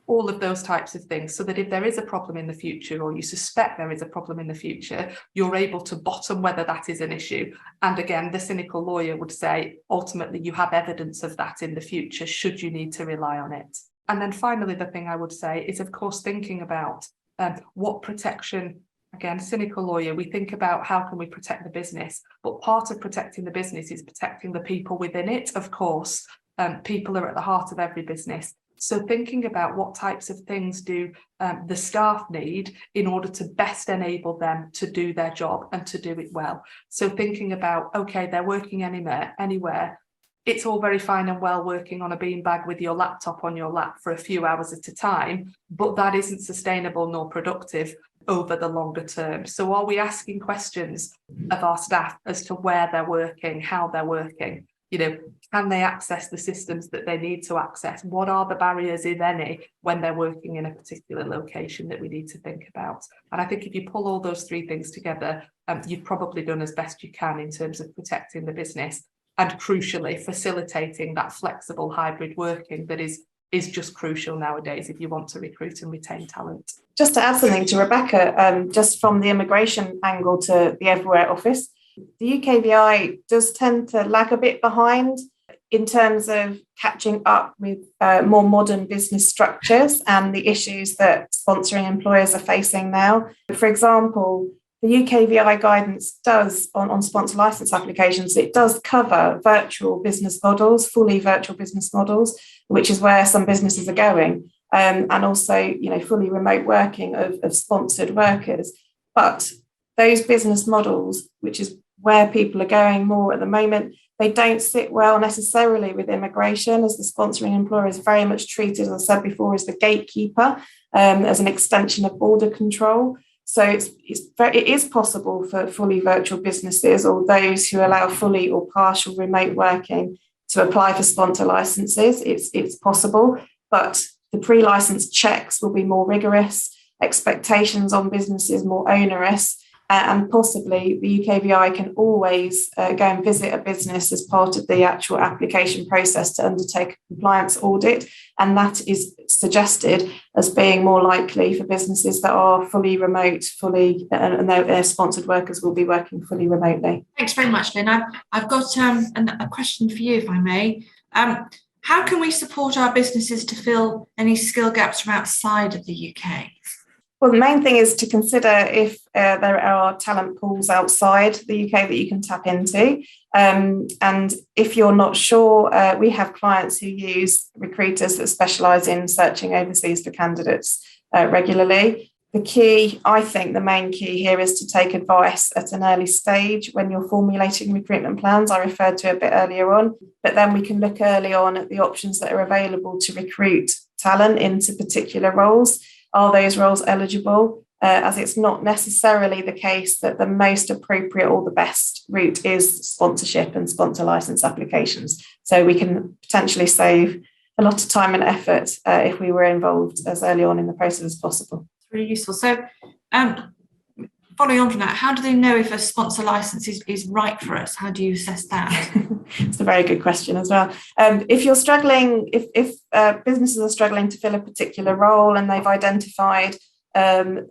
All of those types of things, so that if there is a problem in the future, or you suspect there is a problem in the future, you're able to bottom whether that is an issue. And again, the cynical lawyer would say, ultimately, you have evidence of that in the future, should you need to rely on it. And then finally, the thing I would say is, of course, thinking about what protection, again, cynical lawyer, we think about how can we protect the business, but part of protecting the business is protecting the people within it, of course. People are at the heart of every business. So thinking about what types of things do the staff need in order to best enable them to do their job and to do it well. So thinking about, okay, they're working anywhere. It's all very fine and well working on a beanbag with your laptop on your lap for a few hours at a time, but that isn't sustainable nor productive over the longer term. So are we asking questions of our staff as to where they're working, how they're working? Can they access the systems that they need to access? What are the barriers, if any, when they're working in a particular location that we need to think about? And I think if you pull all those three things together, you've probably done as best you can in terms of protecting the business and, crucially, facilitating that flexible hybrid working that is just crucial nowadays if you want to recruit and retain talent. Just to add something to Rebecca, just from the immigration angle to the Everywhere office, the UKVI does tend to lag a bit behind in terms of catching up with more modern business structures and the issues that sponsoring employers are facing now. For example, the UKVI guidance does on sponsor license applications, it does cover virtual business models, fully virtual business models, which is where some businesses are going, and also, fully remote working of sponsored workers. But those business models, which is where people are going more at the moment, they don't sit well necessarily with immigration, as the sponsoring employer is very much treated, as I said before, as the gatekeeper, as an extension of border control. So it is possible for fully virtual businesses or those who allow fully or partial remote working to apply for sponsor licenses. It's possible, but the pre-license checks will be more rigorous, expectations on businesses more onerous, and possibly the UKVI can always go and visit a business as part of the actual application process to undertake a compliance audit. And that is suggested as being more likely for businesses that are fully remote, and their sponsored workers will be working fully remotely. Thanks very much, Lynne. I've got a question for you, if I may. How can we support our businesses to fill any skill gaps from outside of the UK? Well, the main thing is to consider if there are talent pools outside the UK that you can tap into. And if you're not sure, we have clients who use recruiters that specialise in searching overseas for candidates regularly. The main key here is to take advice at an early stage when you're formulating recruitment plans. I referred to a bit earlier on, but then we can look early on at the options that are available to recruit talent into particular roles. Are those roles eligible? As it's not necessarily the case that the most appropriate or the best route is sponsorship and sponsor license applications. So we can potentially save a lot of time and effort if we were involved as early on in the process as possible. Really useful. So following on from that, how do they know if a sponsor license is right for us? How do you assess that? It's a very good question as well. If you're struggling, if businesses are struggling to fill a particular role and they've identified an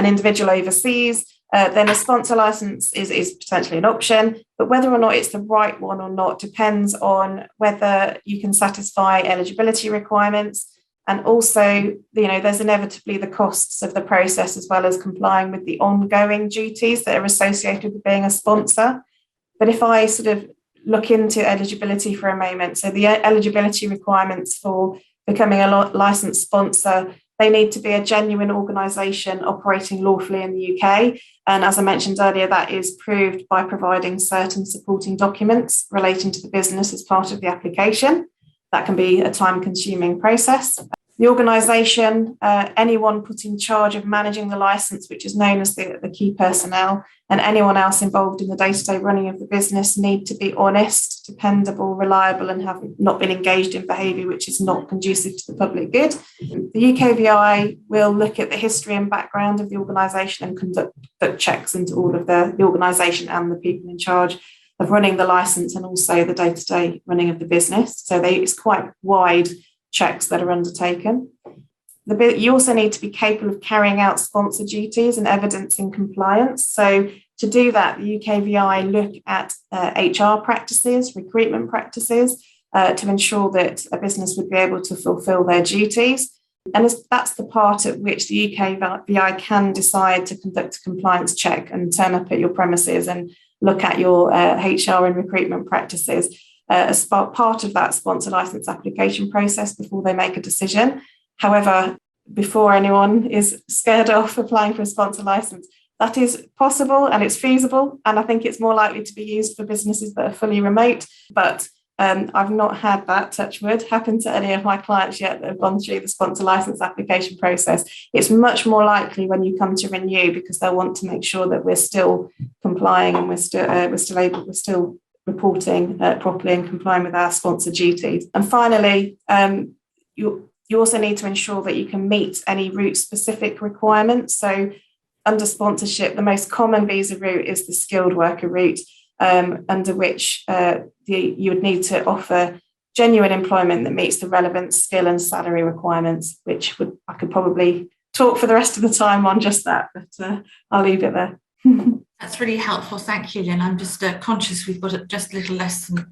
individual overseas, then a sponsor license is potentially an option. But whether or not it's the right one or not depends on whether you can satisfy eligibility requirements. And also, there's inevitably the costs of the process as well as complying with the ongoing duties that are associated with being a sponsor. But if I sort of look into eligibility for a moment, so the eligibility requirements for becoming a licensed sponsor, they need to be a genuine organisation operating lawfully in the UK. And as I mentioned earlier, that is proved by providing certain supporting documents relating to the business as part of the application. That can be a time-consuming process. The organisation, anyone put in charge of managing the licence, which is known as the key personnel, and anyone else involved in the day-to-day running of the business need to be honest, dependable, reliable, and have not been engaged in behaviour which is not conducive to the public good. The UKVI will look at the history and background of the organisation and conduct checks into all of the organisation and the people in charge of running the licence and also the day-to-day running of the business. So it's quite wide checks that are undertaken. You also need to be capable of carrying out sponsor duties and evidencing compliance. So to do that, the UKVI look at HR practices, recruitment practices, to ensure that a business would be able to fulfil their duties. And that's the part at which the UKVI can decide to conduct a compliance check and turn up at your premises and look at your HR and recruitment practices as part of that sponsor license application process before they make a decision. However, before anyone is scared off applying for a sponsor license, that is possible and it's feasible. And I think it's more likely to be used for businesses that are fully remote. But I've not had that, touch wood, happen to any of my clients yet that have gone through the sponsor license application process. It's much more likely when you come to renew because they'll want to make sure that we're still complying and we're still reporting properly and complying with our sponsor duties. And finally, you also need to ensure that you can meet any route-specific requirements. So under sponsorship, the most common visa route is the skilled worker route, under which you would need to offer genuine employment that meets the relevant skill and salary requirements, I could probably talk for the rest of the time on just that, but I'll leave it there. That's really helpful. Thank you, Lynne. I'm just conscious we've got just a little less than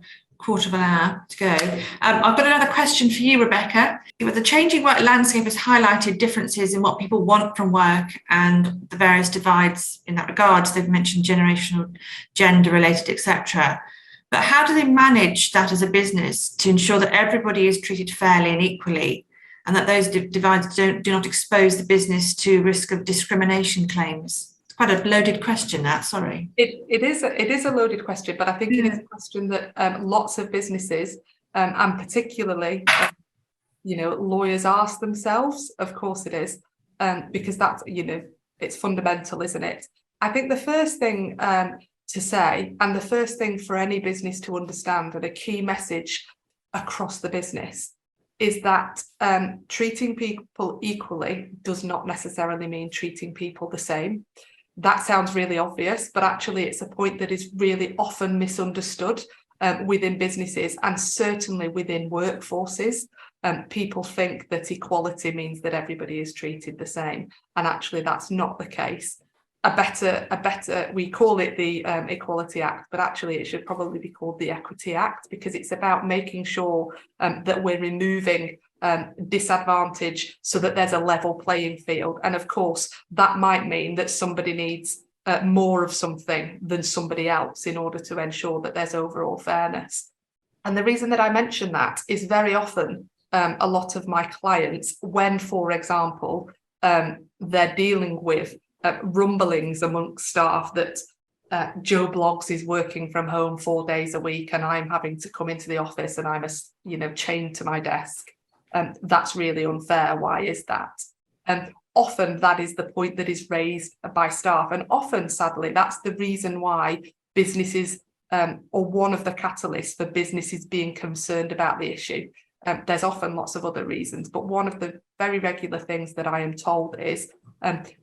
quarter of an hour to go. I've got another question for you, Rebecca. The changing work landscape has highlighted differences in what people want from work and the various divides in that regard. So they've mentioned generational, gender-related, etc. But how do they manage that as a business to ensure that everybody is treated fairly and equally, and that those divides do not expose the business to risk of discrimination claims? Quite a loaded question, that. Sorry. It is a loaded question, but I think it is a question that lots of businesses and particularly lawyers ask themselves. Of course it is, because that's it's fundamental, isn't it? I think the first thing to say, and the first thing for any business to understand, and a key message across the business, is that treating people equally does not necessarily mean treating people the same. That sounds really obvious, but actually it's a point that is really often misunderstood within businesses and certainly within workforces. People think that equality means that everybody is treated the same, and actually that's not the case. We call it the Equality Act, but actually it should probably be called the Equity Act, because it's about making sure that we're removing disadvantage so that there's a level playing field. And of course, that might mean that somebody needs more of something than somebody else in order to ensure that there's overall fairness. And the reason that I mention that is very often a lot of my clients, when, for example, they're dealing with rumblings amongst staff that Joe Bloggs is working from home 4 days a week and I'm having to come into the office and I'm chained to my desk. That's really unfair. Why is that? And often that is the point that is raised by staff. And often, sadly, that's the reason why businesses, or one of the catalysts for businesses being concerned about the issue. There's often lots of other reasons, but one of the very regular things that I am told is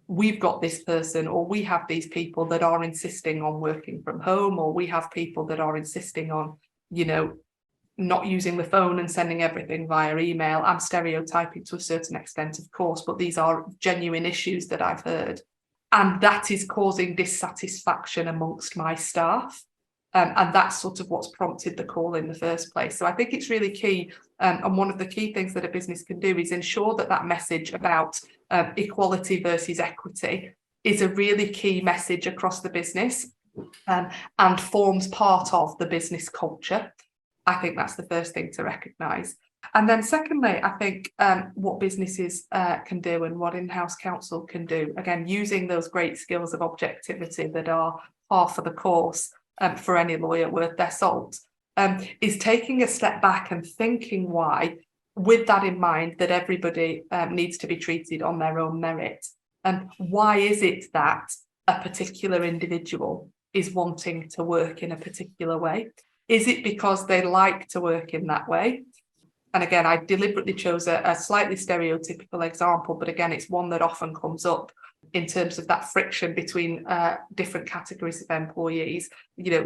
we've got this person, or we have these people that are insisting on working from home, or we have people that are insisting on, not using the phone and sending everything via email. I'm stereotyping to a certain extent, of course, but these are genuine issues that I've heard. And that is causing dissatisfaction amongst my staff. And that's sort of what's prompted the call in the first place. So I think it's really key. And one of the key things that a business can do is ensure that that message about equality versus equity is a really key message across the business and forms part of the business culture. I think that's the first thing to recognise. And then secondly, I think what businesses can do and what in-house counsel can do, again, using those great skills of objectivity that are par for the course for any lawyer worth their salt, is taking a step back and thinking why, with that in mind, that everybody needs to be treated on their own merit. And why is it that a particular individual is wanting to work in a particular way? Is it because they like to work in that way? And again, I deliberately chose a slightly stereotypical example, but again, it's one that often comes up in terms of that friction between different categories of employees.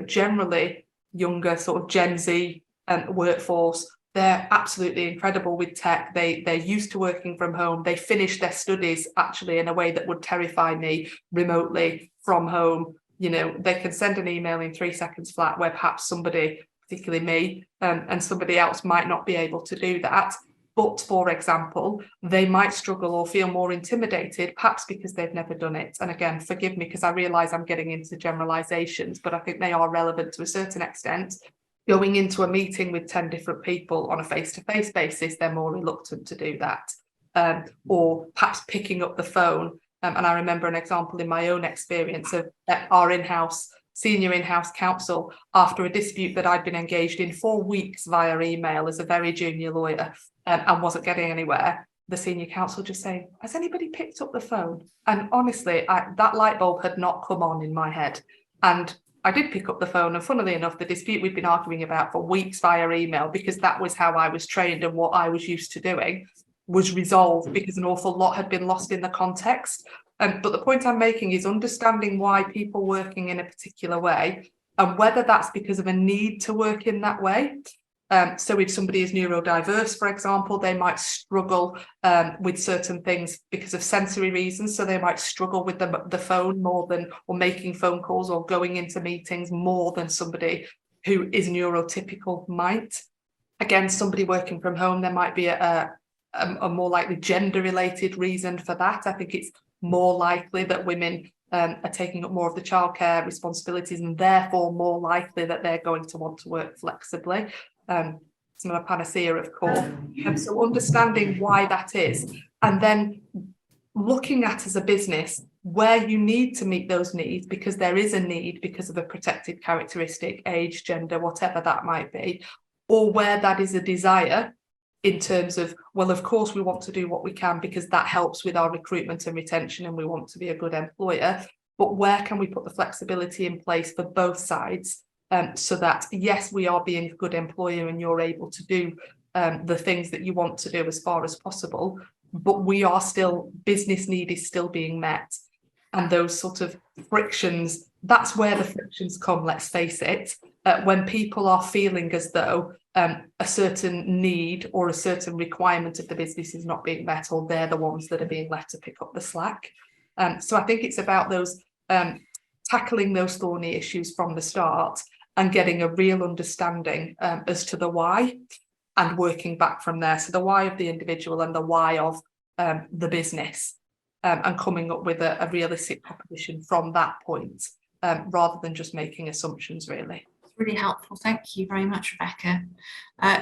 Generally younger sort of Gen Z workforce, they're absolutely incredible with tech. They're used to working from home. They finish their studies actually in a way that would terrify me remotely from home. They can send an email in 3 seconds flat, where perhaps somebody, particularly me, and somebody else might not be able to do that. But for example, they might struggle or feel more intimidated, perhaps because they've never done it. And again, forgive me because I realise I'm getting into generalisations, but I think they are relevant to a certain extent. Going into a meeting with 10 different people on a face-to-face basis, they're more reluctant to do that. Or perhaps picking up the phone. And I remember an example in my own experience of our senior in-house counsel, after a dispute that I'd been engaged in for weeks via email as a very junior lawyer and wasn't getting anywhere. The senior counsel just saying, has anybody picked up the phone? And honestly, that light bulb had not come on in my head. And I did pick up the phone, and funnily enough, the dispute we'd been arguing about for weeks via email, because that was how I was trained and what I was used to doing, was resolved because an awful lot had been lost in the context. But the point I'm making is understanding why people working in a particular way, and whether that's because of a need to work in that way. So if somebody is neurodiverse, for example, they might struggle with certain things because of sensory reasons. So they might struggle with the phone more than, or making phone calls or going into meetings more than somebody who is neurotypical might. Again, somebody working from home, there might be a more likely gender-related reason for that. I think it's more likely that women are taking up more of the childcare responsibilities, and therefore more likely that they're going to want to work flexibly. It's not a panacea, of course. So understanding why that is, and then looking at as a business where you need to meet those needs, because there is a need because of a protected characteristic, age, gender, whatever that might be, or where that is a desire in terms of, well, of course we want to do what we can because that helps with our recruitment and retention and we want to be a good employer, but where can we put the flexibility in place for both sides, so that, yes, we are being a good employer and you're able to do the things that you want to do as far as possible, but we are still, business need is still being met. And those sort of frictions, that's where the frictions come, let's face it, when people are feeling as though a certain need or a certain requirement of the business is not being met, or they're the ones that are being left to pick up the slack. So I think it's about those tackling those thorny issues from the start and getting a real understanding as to the why, and working back from there. So the why of the individual and the why of the business, and coming up with a realistic proposition from that point, rather than just making assumptions, really. Really helpful. Thank you very much, Rebecca.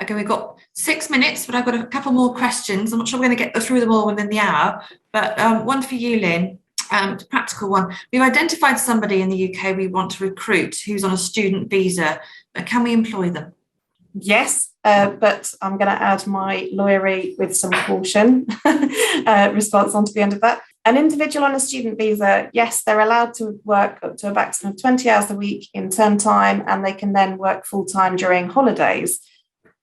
Okay, we've got 6 minutes, but I've got a couple more questions. I'm not sure we're going to get through them all within the hour, but one for you, Lynne, a practical one. We've identified somebody in the UK we want to recruit who's on a student visa, but can we employ them? Yes, but I'm going to add my lawyery with some caution response onto the end of that. An individual on a student visa, yes, they're allowed to work up to a maximum of 20 hours a week in term time, and they can then work full time during holidays.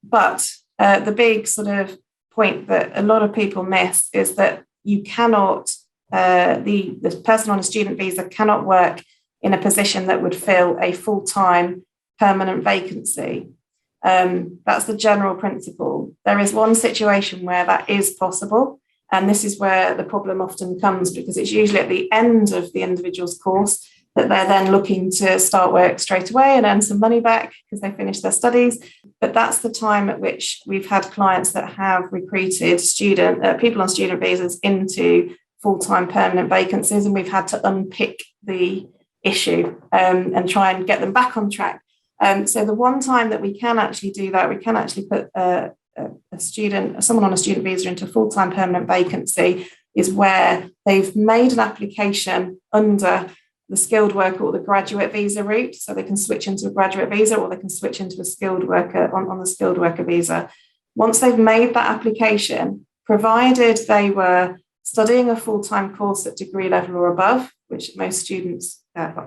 But the big sort of point that a lot of people miss is that you cannot, the person on a student visa cannot work in a position that would fill a full time permanent vacancy. That's the general principle. There is one situation where that is possible, and this is where the problem often comes, because it's usually at the end of the individual's course that they're then looking to start work straight away and earn some money back because they finished their studies. But that's the time at which we've had clients that have recruited people on student visas into full-time permanent vacancies, and we've had to unpick the issue and try and get them back on track. So the one time that we can actually do that, we can actually put someone on a student visa into a full-time permanent vacancy, is where they've made an application under the skilled worker or the graduate visa route. So they can switch into a graduate visa, or they can switch into a skilled worker on the skilled worker visa. Once they've made that application, provided they were studying a full-time course at degree level or above, which most students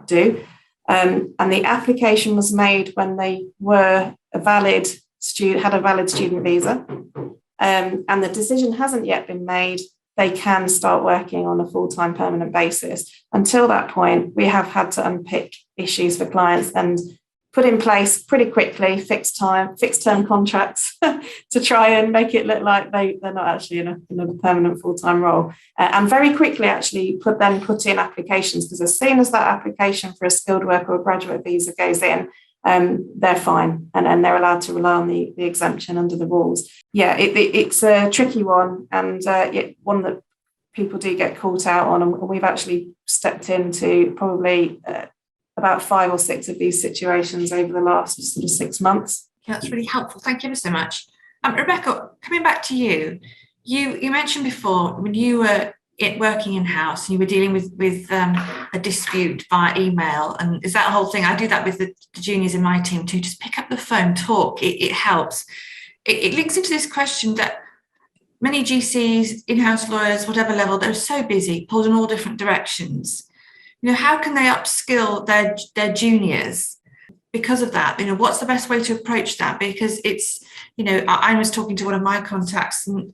do, and the application was made when they were had a valid student visa, and the decision hasn't yet been made, they can start working on a full-time permanent basis. Until that point, we have had to unpick issues for clients and put in place pretty quickly fixed term contracts to try and make it look like they're not actually in a permanent full-time role, and very quickly actually put in applications, because as soon as that application for a skilled worker or graduate visa goes in, they're fine, and they're allowed to rely on the exemption under the rules. Yeah, it's a tricky one, and one that people do get caught out on, and we've actually stepped into probably about 5 or 6 of these situations over the last sort of 6 months. Yeah, that's really helpful. Thank you ever so much. Rebecca, coming back to you, you mentioned before when you were working in-house and you were dealing with a dispute via email, and is that whole thing? I do that with the juniors in my team too. Just pick up the phone, talk. It helps. It links into this question that many GCs, in-house lawyers, whatever level, they're so busy, pulled in all different directions. How can they upskill their juniors because of that? What's the best way to approach that? Because it's, I was talking to one of my contacts, and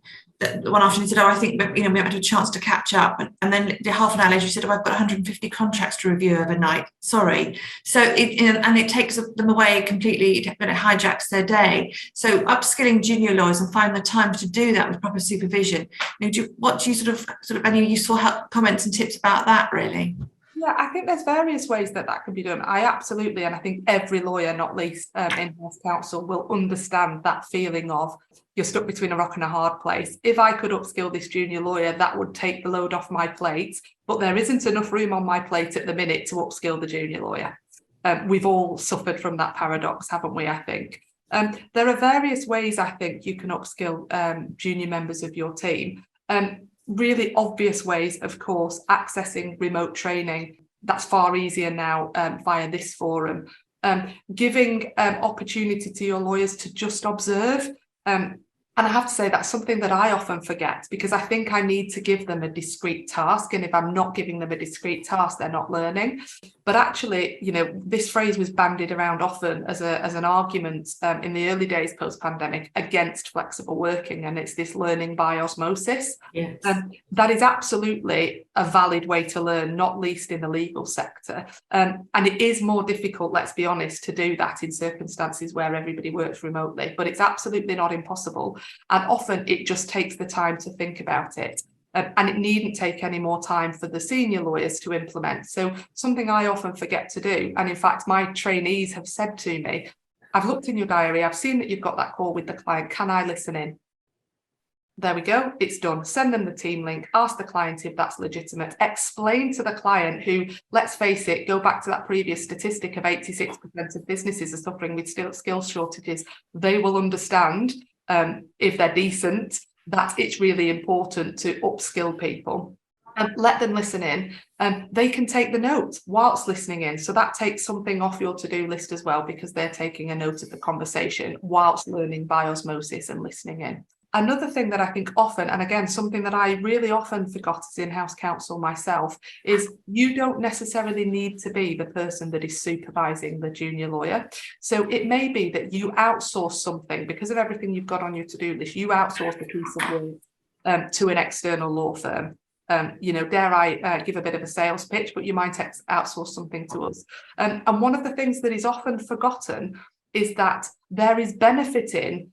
one afternoon he said, I think we haven't had a chance to catch up. And then half an hour later he said, I've got 150 contracts to review overnight. Sorry. So it takes them away completely, it hijacks their day. So upskilling junior lawyers and finding the time to do that with proper supervision. What do you sort of any useful comments and tips about that, really? Yeah, I think there's various ways that can be done. I absolutely, and I think every lawyer, not least in-house counsel, will understand that feeling of you're stuck between a rock and a hard place. If I could upskill this junior lawyer, that would take the load off my plate, but there isn't enough room on my plate at the minute to upskill the junior lawyer. We've all suffered from that paradox, haven't we, I think? There are various ways I think you can upskill junior members of your team. Really obvious ways, of course, accessing remote training. That's far easier now via this forum. Giving opportunity to your lawyers to just observe. And I have to say that's something that I often forget, because I think I need to give them a discrete task. And if I'm not giving them a discrete task, they're not learning. But actually, you know, this phrase was bandied around often as an argument in the early days post-pandemic against flexible working. And it's this learning by osmosis. Yes. That is absolutely a valid way to learn, not least in the legal sector. And it is more difficult, let's be honest, to do that in circumstances where everybody works remotely. But it's absolutely not impossible. And often it just takes the time to think about it. And it needn't take any more time for the senior lawyers to implement. So something I often forget to do, and in fact, my trainees have said to me, I've looked in your diary, I've seen that you've got that call with the client, can I listen in? There we go, it's done. Send them the team link, ask the client if that's legitimate, explain to the client who, let's face it, go back to that previous statistic of 86% of businesses are suffering with skills shortages. They will understand if they're decent, that it's really important to upskill people and let them listen in, and they can take the note whilst listening in. So that takes something off your to-do list as well, because they're taking a note of the conversation whilst learning by osmosis and listening in. Another thing that I think often, and again, something that I really often forgot as in-house counsel myself, is you don't necessarily need to be the person that is supervising the junior lawyer. So it may be that you outsource something because of everything you've got on your to-do list. You outsource a piece of work to an external law firm. You know, dare I give a bit of a sales pitch, but you might outsource something to us. And one of the things that is often forgotten is that there is benefit in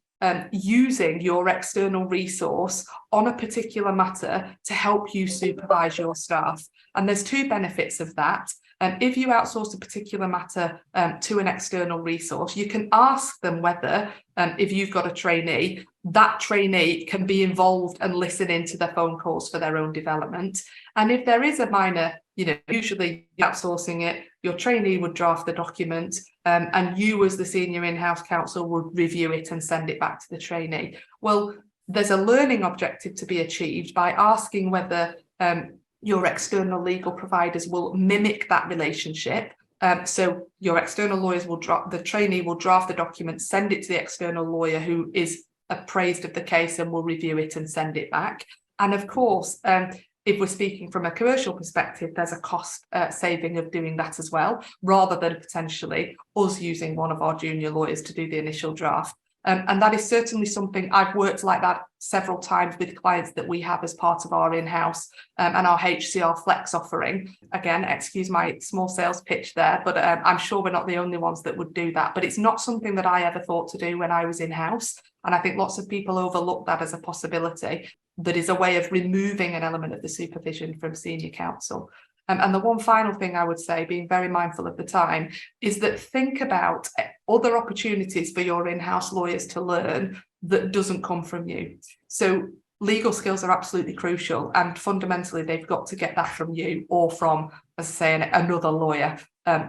using your external resource on a particular matter to help you supervise your staff. And there's two benefits of that. If you outsource a particular matter to an external resource, you can ask them whether, if you've got a trainee, that trainee can be involved and listen into their phone calls for their own development. And if there is a minor, you know, usually outsourcing it, your trainee would draft the document and you as the senior in-house counsel would review it and send it back to the trainee. Well, there's a learning objective to be achieved by asking whether your external legal providers will mimic that relationship. So your external lawyers will the trainee will draft the document, send it to the external lawyer who is appraised of the case and will review it and send it back. And of course, if we're speaking from a commercial perspective, there's a cost saving of doing that as well, rather than potentially us using one of our junior lawyers to do the initial draft. And that is certainly something I've worked like that several times with clients that we have as part of our in-house and our HCR Flex offering. Again, excuse my small sales pitch there, but I'm sure we're not the only ones that would do that. But it's not something that I ever thought to do when I was in-house. And I think lots of people overlook that as a possibility. That is a way of removing an element of the supervision from senior counsel. And the one final thing I would say, being very mindful of the time, is that think about other opportunities for your in-house lawyers to learn that doesn't come from you. So legal skills are absolutely crucial, and fundamentally they've got to get that from you or from, as I say, another lawyer,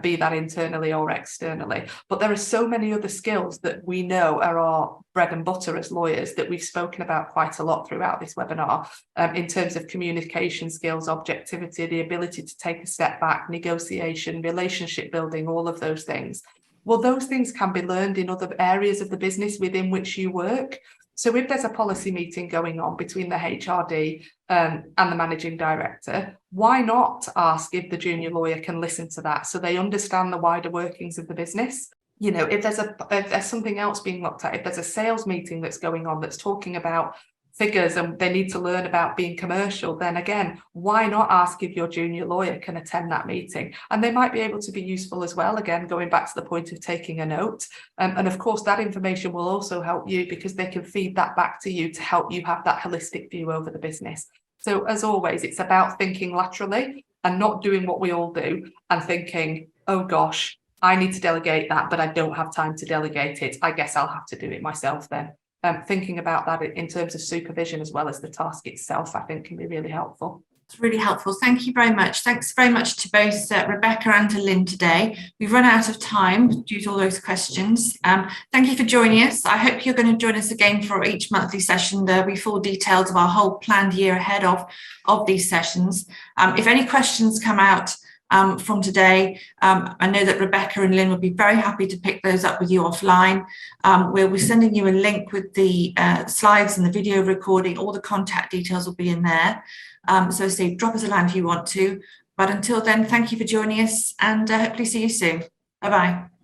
be that internally or externally. But there are so many other skills that we know are our bread and butter as lawyers that we've spoken about quite a lot throughout this webinar, in terms of communication skills, objectivity, the ability to take a step back, negotiation, relationship building, all of those things. Well, those things can be learned in other areas of the business within which you work. So if there's a policy meeting going on between the HRD and the managing director, why not ask if the junior lawyer can listen to that so they understand the wider workings of the business? You know, if there's something else being looked at, if there's a sales meeting that's going on that's talking about figures and they need to learn about being commercial, then again, why not ask if your junior lawyer can attend that meeting? And they might be able to be useful as well, again, going back to the point of taking a note. And of course, that information will also help you because they can feed that back to you to help you have that holistic view over the business. So as always, it's about thinking laterally and not doing what we all do and thinking, oh gosh, I need to delegate that, but I don't have time to delegate it. I guess I'll have to do it myself then. Thinking about that in terms of supervision as well as the task itself, I think can be really helpful. It's really helpful. Thank you very much. Thanks very much to both Rebecca and to Lynne today. We've run out of time due to all those questions. Thank you for joining us. I hope you're going to join us again for each monthly session. There'll be full details of our whole planned year ahead of these sessions. If any questions come out from today, I know that Rebecca and Lynne will be very happy to pick those up with you offline. We'll be sending you a link with the slides and the video recording. All the contact details will be in there. So say drop us a line if you want to. But until then, thank you for joining us, and hopefully see you soon. Bye-bye.